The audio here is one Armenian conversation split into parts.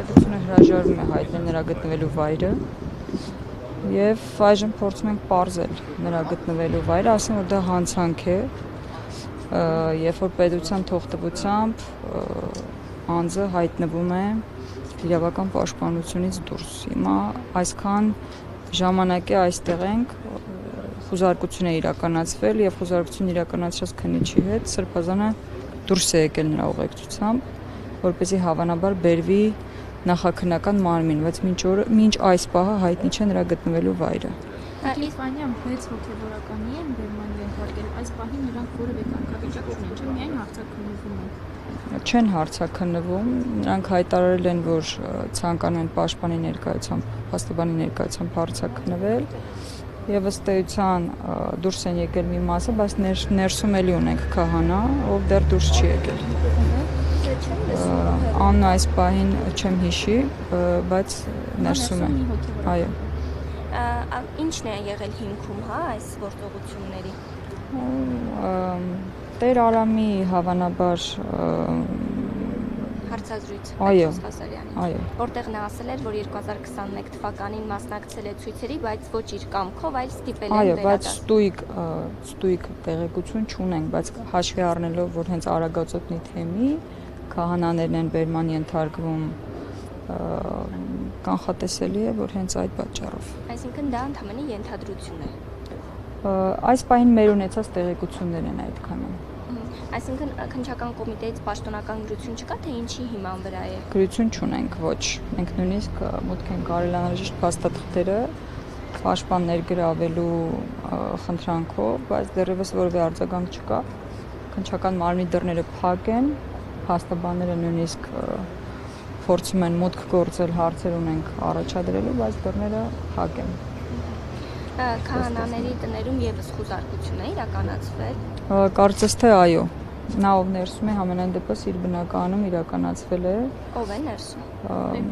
տեղեկատվությունը հրաժարվում է հայտնել նրա գտնվելու վայրը եւ այժմ փորձում ենք պարզել նրա գտնվելու վայրը, ասեմ որ դա հանցանք է, երբ որ պետության թողտվությամբ անձը հայտնվում է իրավական պաշտպանությունից դուրս։ Հիմա այսքան ժամանակ է այստեղ ենք, խուզարկություն է իրականացվել եւ խուզարկություն իրականացրած քննիչի հետ Սրբազանը դուրս է եկել նրա ուղեկցությամբ, որպեսզի հավանաբար բերվի նախաքննական մարմին, բայց մինչ այս պահը հայտնի չէ նրա գտնվելու վայրը։ Իսպանիան մեծ հոգևորականի են բերման ենթարկել, այս պահին նրանք որևէ կարգավիճակ չունեն, չէ՞ միայն հարցաքննվում են։ Չեն հարցաքննվում, նրանք հայտարարել են, որ ցանկանում են պաշտպանի ներկայությամբ, փաստաբանի ներկայությամբ հարցաքննվել եւ ըստ էության դուրս են եկել մի մասը, բայց ներսում էլի ունենք քահանա, ով դեռ դուրս չի եկել։ Աննա այս պահին չեմ հիշի, բայց ներսում է։ Այո։ Ինչն է եղել հիմքում, հա, այս գործողությունների։ Տեր Արամի հավանաբար հարցազրույց Ղազարյանի։ Այո։ Որտեղ նա ասել էր, որ 2021 թվականին մասնակցել է ցույցերի, բայց ոչ իր կամքով, այլ ստիպել են վերադարձ։ Այո, բայց ստույգ տեղեկություն չունենք, բայց հաշվի առնելով, որ հենց Արագածոտնի թեմի քահանաներն են բերման ենթարկվում, կանխատեսելի է, որ հենց այդ պատճառով։ Այսինքն դա ընդհանրապես ենթադրություն է։ Այս պահին մեր ունեցած տեղեկություններ են այդքանը։ Այսինքն քննչական կոմիտեից պաշտոնական գրություն չկա, թե ինչի հիման վրա է։ Գրություն չունենք, ոչ։ Մենք նույնիսկ մուտք ենք արել անհրաժեշտ փաստաթղթերը պաշտպան ներգրավելու խնդրանքով, բայց դեռևս որևէ արձագանք չկա։ Քննչական մարմնի դռները փակ են, փաստաբանները նույնիսկ փորձում են մուտք գործել, հարցեր ունենք առաջադրելու, բայց դռները փակ են։ Քահանաների տներում եւս խուզարկություն է իրականացվել։ Կարծես թե այո։ Նա ով ներսում է համենայն դեպս իր բնականում իրականացվել է։ Ով է ներսում։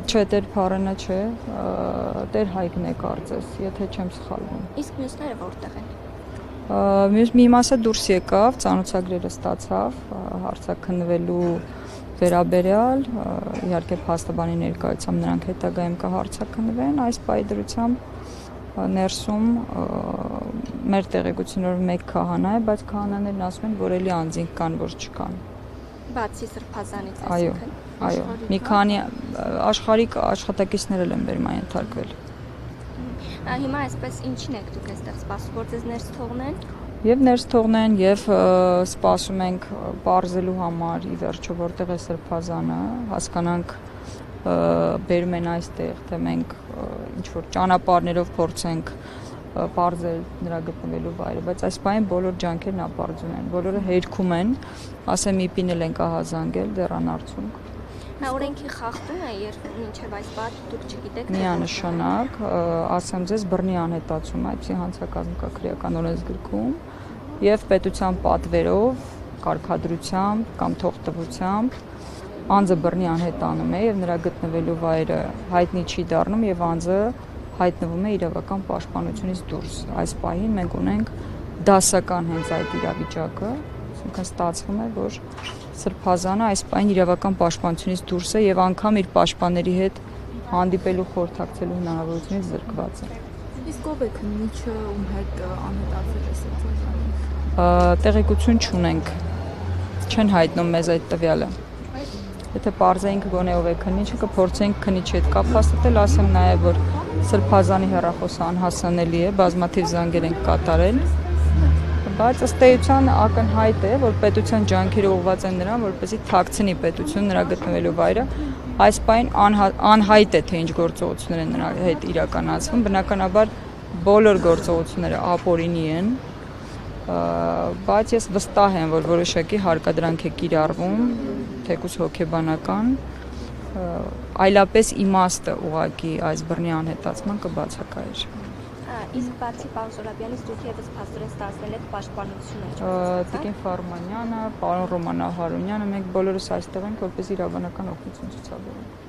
Չէ, Տեր Փարենը չէ, Տեր Հայկն է կարծես, եթե չեմ սխալվում։ Իսկ մյուսները որտեղ են։ Մի մասը դուրս եկավ, ծանոթագրերը ստացավ, հարցաքննվելու վերաբերյալ, իհարկե փաստաբանի ներկայությամբ նրանք հետագայում կհարցաքննվեն, այս պայդրությամբ ներսում մեր տեղեկությունով մեկ քահանա է, բայց քահանաներն ասում են, որ էլի անձինք կան, որ չկան։ Բացի Սրբազանից, այսինքն։ Այո, մի քանի աշխարհիկ աշխատակիցներ են բերման ենթարկվել։ Հիմա այսպես ինչին եք դուք այստեղ սպասում, որ ձեզ ներս թողնեն։ Եվ ներս թողնեն, եւ սպասում ենք պարզելու համար ի վերջո որտեղ է Սրբազանը, հասկանանք բերում են այստեղ, թե մենք ինչ որ ճանապարհներով փորձենք պարզել նրա գտնվելու վայրը, բայց այս պահին բոլոր ջանքերն ապարդյուն են, բոլորը հերքում են, ասեմ իպին էլ են կահազանգել դեռ անարդյունք։ Նա օրենքի խախտում է, երբ մինչև այս պահ դուք չգիտեք։ Միանշանակ, ասեմ ձեզ բռնի անհետացում, այդպիսի հանցակազմ կա քրեական օրենսգրքում, եւ պետության պատվերով, կարգադրությամբ կամ թողտվությամբ անձը բռնի անհետանում է եւ նրա գտնվելու վայրը հայտնի չի դառնում եւ անձը հայտնվում է իրավական պաշտպանությունից դուրս։ Այս պահին մենք ունենք դասական հենց այդ իրավիճակը, այսինքն ստացվում է, որ Սրբազանը այս պահին իրավական պաշտպանությունից դուրս է եւ անգամ իր պաշտպանների հետ հանդիպելու խորհրդակցելու հնարավորությունից զրկված է։ Իսկ ով է քննիչը, ում հետ անհետացել է Սրբազանը։ Տեղեկություն չունենք, չեն հայտնում մեզ այդ տվյալը։ Եթե պարզեինք գոնե ով է քննիչը, կփորձենք քննիչի հետ կապ հաստատել, ասեմ նաև, որ Սրբազանի հեռախոսը անհասանելի է, բազմաթիվ զանգեր ենք կատարել, բայց ըստ էության ակնհայտ է, որ պետության ջանքերը ուղղված են նրան, որպեսզի թաքցնի պետությունը նրա գտնվելու վայրը։ Այս պահին անհայտ է, թե ինչ գործողություններ են նրա հետ իրականացվում, բնականաբար բոլոր գործողությունները ապօրինի են, բայց ես վստահ եմ, որ որոշակի հարկադրանք է կիրառվում, թեկուզ հոգեբանական, այլապես իմաստը ուղղակի այս բռնի անհետացման կբացակայեր։ Իսկ բացի պարոն Զորաբյանից դուք եւս փաստորեն ստացել եք պաշտպանությունը։ Տիկին Ֆարմանյանը, պարոն Ռոմանա Հարունյանը, մենք բոլորս այստեղ ենք, որպես իրավաբանական օգնություն ցուցաբերենք։